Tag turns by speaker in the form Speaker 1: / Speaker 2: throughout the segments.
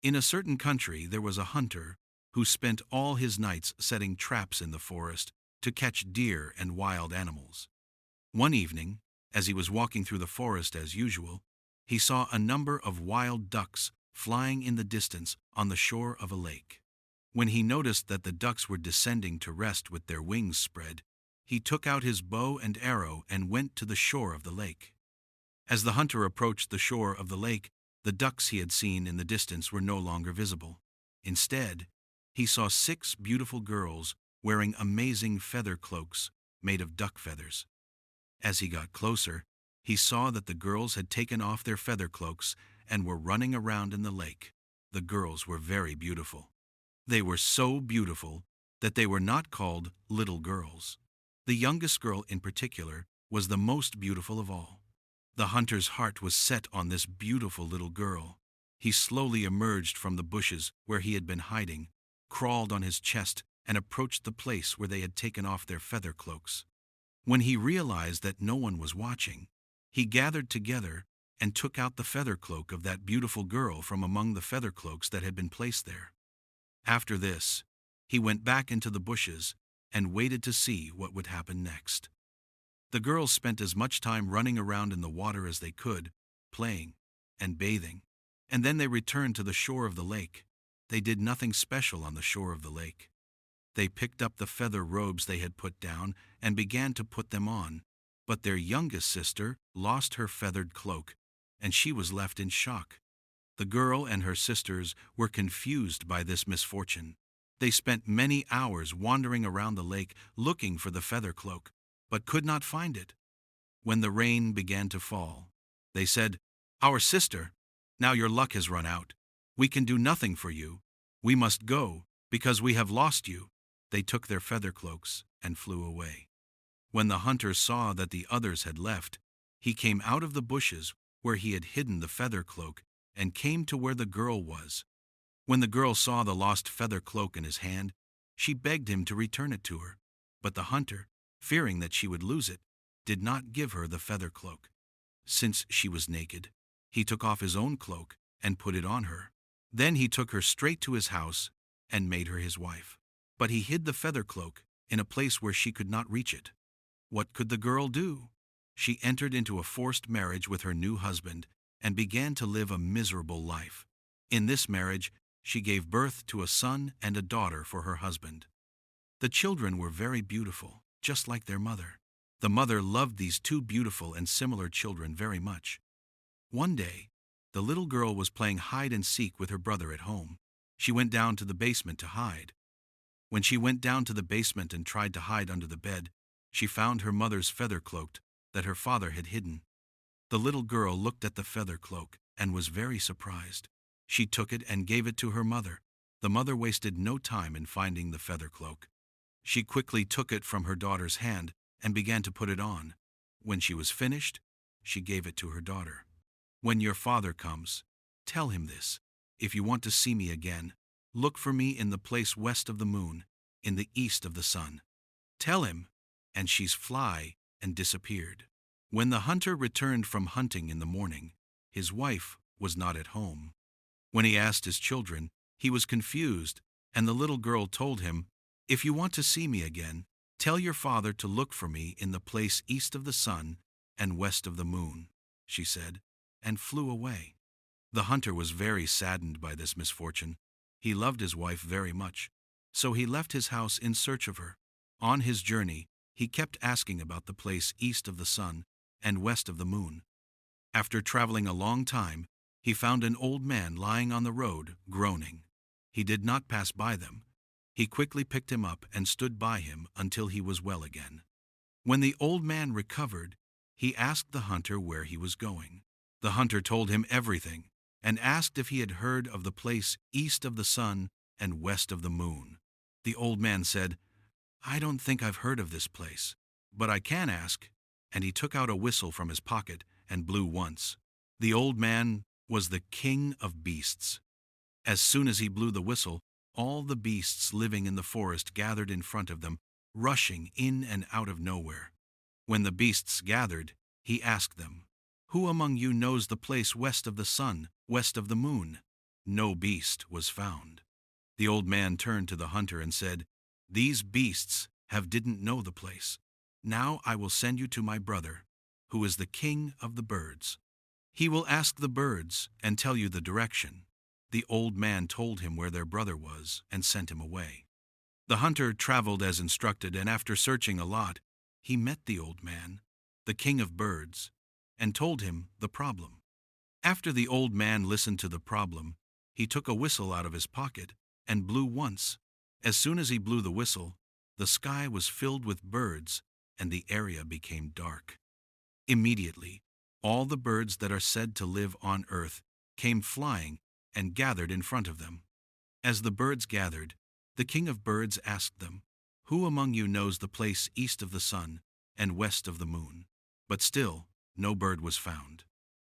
Speaker 1: In a certain country there was a hunter who spent all his nights setting traps in the forest to catch deer and wild animals. One evening, as he was walking through the forest as usual, he saw a number of wild ducks flying in the distance on the shore of a lake. When he noticed that the ducks were descending to rest with their wings spread, he took out his bow and arrow and went to the shore of the lake. As the hunter approached the shore of the lake, the ducks he had seen in the distance were no longer visible. Instead, he saw 6 beautiful girls wearing amazing feather cloaks made of duck feathers. As he got closer, he saw that the girls had taken off their feather cloaks and were running around in the lake. The girls were very beautiful. They were so beautiful that they were not called little girls. The youngest girl in particular was the most beautiful of all. The hunter's heart was set on this beautiful little girl. He slowly emerged from the bushes where he had been hiding, crawled on his chest, and approached the place where they had taken off their feather cloaks. When he realized that no one was watching, he gathered together and took out the feather cloak of that beautiful girl from among the feather cloaks that had been placed there. After this, he went back into the bushes and waited to see what would happen next. The girls spent as much time running around in the water as they could, playing and bathing, and then they returned to the shore of the lake. They did nothing special on the shore of the lake. They picked up the feather robes they had put down and began to put them on, but their youngest sister lost her feathered cloak, and she was left in shock. The girl and her sisters were confused by this misfortune. They spent many hours wandering around the lake looking for the feather cloak, but could not find it. When the rain began to fall, they said, "Our sister, now your luck has run out. We can do nothing for you. We must go, because we have lost you." They took their feather cloaks and flew away. When the hunter saw that the others had left, he came out of the bushes where he had hidden the feather cloak and came to where the girl was. When the girl saw the lost feather cloak in his hand, she begged him to return it to her, but the hunter, fearing that she would lose it, did not give her the feather cloak. Since she was naked, he took off his own cloak and put it on her. Then he took her straight to his house and made her his wife. But he hid the feather cloak in a place where she could not reach it. What could the girl do? She entered into a forced marriage with her new husband and began to live a miserable life. In this marriage, she gave birth to a son and a daughter for her husband. The children were very beautiful, just like their mother. The mother loved these 2 beautiful and similar children very much. One day, the little girl was playing hide and seek with her brother at home. She went down to the basement to hide. When she went down to the basement and tried to hide under the bed, she found her mother's feather cloak that her father had hidden. The little girl looked at the feather cloak and was very surprised. She took it and gave it to her mother. The mother wasted no time in finding the feather cloak. She quickly took it from her daughter's hand and began to put it on. When she was finished, she gave it to her daughter. "When your father comes, tell him this. If you want to see me again, look for me in the place west of the moon, in the east of the sun. Tell him," and she's fly and disappeared. When the hunter returned from hunting in the morning, his wife was not at home. When he asked his children, he was confused, and the little girl told him, "If you want to see me again, tell your father to look for me in the place east of the sun and west of the moon," she said, and flew away. The hunter was very saddened by this misfortune. He loved his wife very much, so he left his house in search of her. On his journey, he kept asking about the place east of the sun and west of the moon. After traveling a long time, he found an old man lying on the road, groaning. He did not pass by them. He quickly picked him up and stood by him until he was well again. When the old man recovered, he asked the hunter where he was going. The hunter told him everything and asked if he had heard of the place east of the sun and west of the moon. The old man said, "I don't think I've heard of this place, but I can ask," and he took out a whistle from his pocket and blew once. The old man was the king of beasts. As soon as he blew the whistle, all the beasts living in the forest gathered in front of them, rushing in and out of nowhere. When the beasts gathered, he asked them, "Who among you knows the place west of the sun, west of the moon?" no beast was found. The old man turned to the hunter and said, "These beasts didn't know the place. Now I will send you to my brother, who is the king of the birds. He will ask the birds and tell you the direction." The old man told him where their brother was and sent him away. The hunter traveled as instructed, and after searching a lot, he met the old man, the king of birds, and told him the problem. After the old man listened to the problem, he took a whistle out of his pocket and blew once. As soon as he blew the whistle, the sky was filled with birds and the area became dark. Immediately, all the birds that are said to live on earth came flying and gathered in front of them. As the birds gathered, the king of birds asked them, "Who among you knows the place east of the sun and west of the moon?" But still, no bird was found.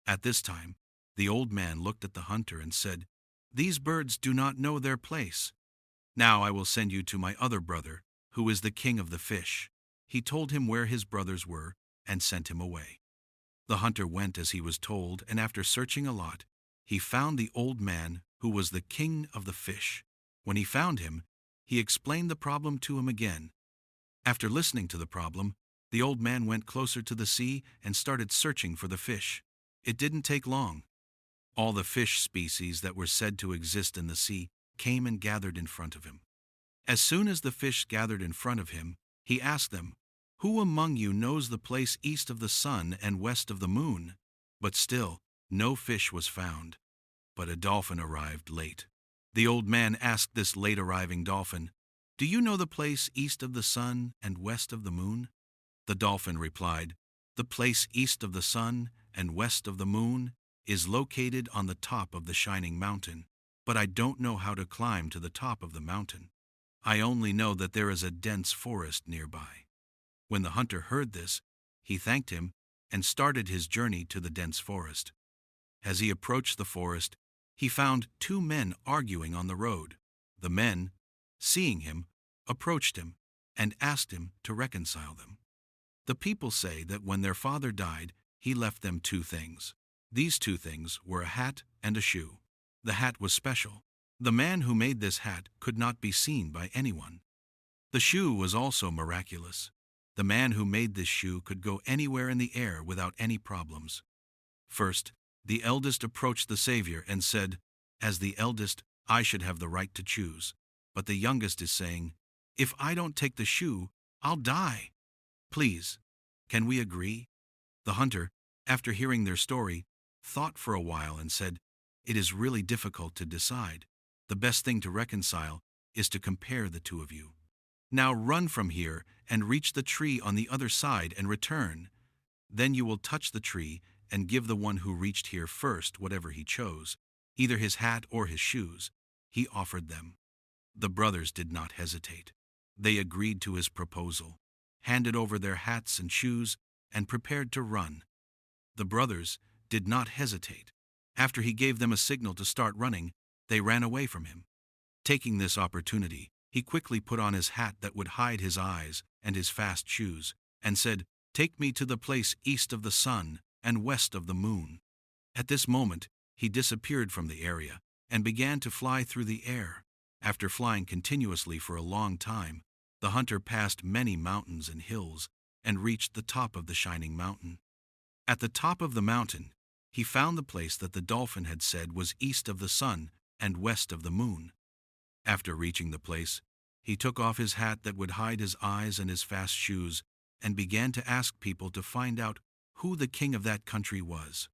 Speaker 1: At this time, the old man looked at the hunter and said, "These birds do not know their place. Now I will send you to my other brother, who is the king of the fish." He told him where his brothers were and sent him away. The hunter went as he was told, and after searching a lot, he found the old man who was the king of the fish. When he found him, he explained the problem to him again. After listening to the problem, the old man went closer to the sea and started searching for the fish. It didn't take long. All the fish species that were said to exist in the sea came and gathered in front of him. As soon as the fish gathered in front of him, he asked them, "Who among you knows the place east of the sun and west of the moon?" But still, no fish was found. But a dolphin arrived late. The old man asked this late arriving dolphin, "Do you know the place east of the sun and west of the moon?" The dolphin replied, "The place east of the sun and west of the moon is located on the top of the shining mountain, but I don't know how to climb to the top of the mountain. I only know that there is a dense forest nearby." When the hunter heard this, he thanked him and started his journey to the dense forest. As he approached the forest, he found two men arguing on the road. The men, seeing him, approached him and asked him to reconcile them. The people say that when their father died, he left them two things. These two things were a hat and a shoe. The hat was special. The man who made this hat could not be seen by anyone. The shoe was also miraculous. The man who made this shoe could go anywhere in the air without any problems. First, the eldest approached the Savior and said, "As the eldest, I should have the right to choose." But the youngest is saying, "If I don't take the shoe, I'll die. Please, can we agree?" The hunter, after hearing their story, thought for a while and said, "It is really difficult to decide. The best thing to reconcile is to compare the two of you. Now run from here and reach the tree on the other side and return. Then you will touch the tree and give the one who reached here first whatever he chose, either his hat or his shoes." He offered them. The brothers did not hesitate. They agreed to his proposal, handed over their hats and shoes, and prepared to run. The brothers did not hesitate. After he gave them a signal to start running, they ran away from him. Taking this opportunity, he quickly put on his hat that would hide his eyes and his fast shoes, and said, "Take me to the place east of the sun and west of the moon." At this moment, he disappeared from the area and began to fly through the air. After flying continuously for a long time, the hunter passed many mountains and hills and reached the top of the shining mountain. At the top of the mountain, he found the place that the dolphin had said was east of the sun and west of the moon. After reaching the place, he took off his hat that would hide his eyes and his fast shoes and began to ask people to find out who the king of that country was.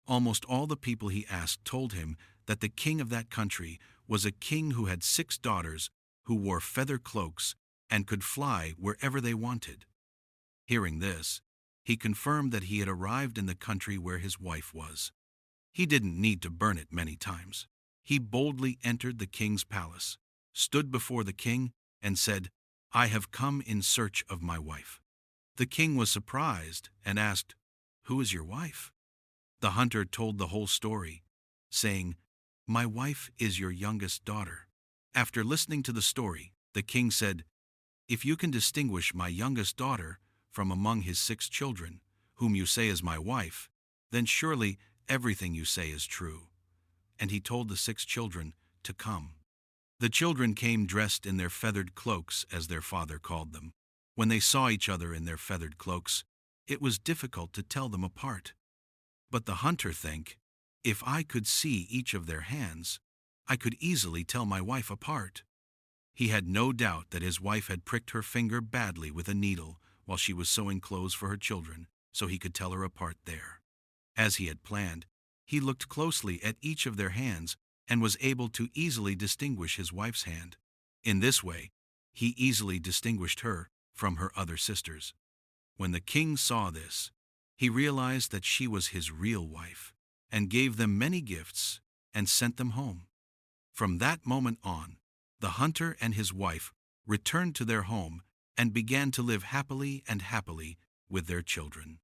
Speaker 1: Almost all the people he asked told him that the king of that country was a king who had 6 daughters who wore feather cloaks and could fly wherever they wanted. Hearing this, he confirmed that he had arrived in the country where his wife was. He didn't need to burn it many times. He boldly entered the king's palace, stood before the king, and said, "I have come in search of my wife." The king was surprised and asked, "Who is your wife?" The hunter told the whole story, saying, "My wife is your youngest daughter." After listening to the story, the king said, "If you can distinguish my youngest daughter from among his 6 children, whom you say is my wife, then surely everything you say is true." and he told the 6 children to come. The children came dressed in their feathered cloaks, as their father called them. When they saw each other in their feathered cloaks, it was difficult to tell them apart. But the hunter think, if I could see each of their hands, I could easily tell my wife apart. He had no doubt that his wife had pricked her finger badly with a needle while she was sewing clothes for her children, so he could tell her apart there. As he had planned, he looked closely at each of their hands and was able to easily distinguish his wife's hand. In this way, he easily distinguished her from her other sisters. When the king saw this, he realized that she was his real wife, and gave them many gifts and sent them home. From that moment on, the hunter and his wife returned to their home and began to live happily with their children.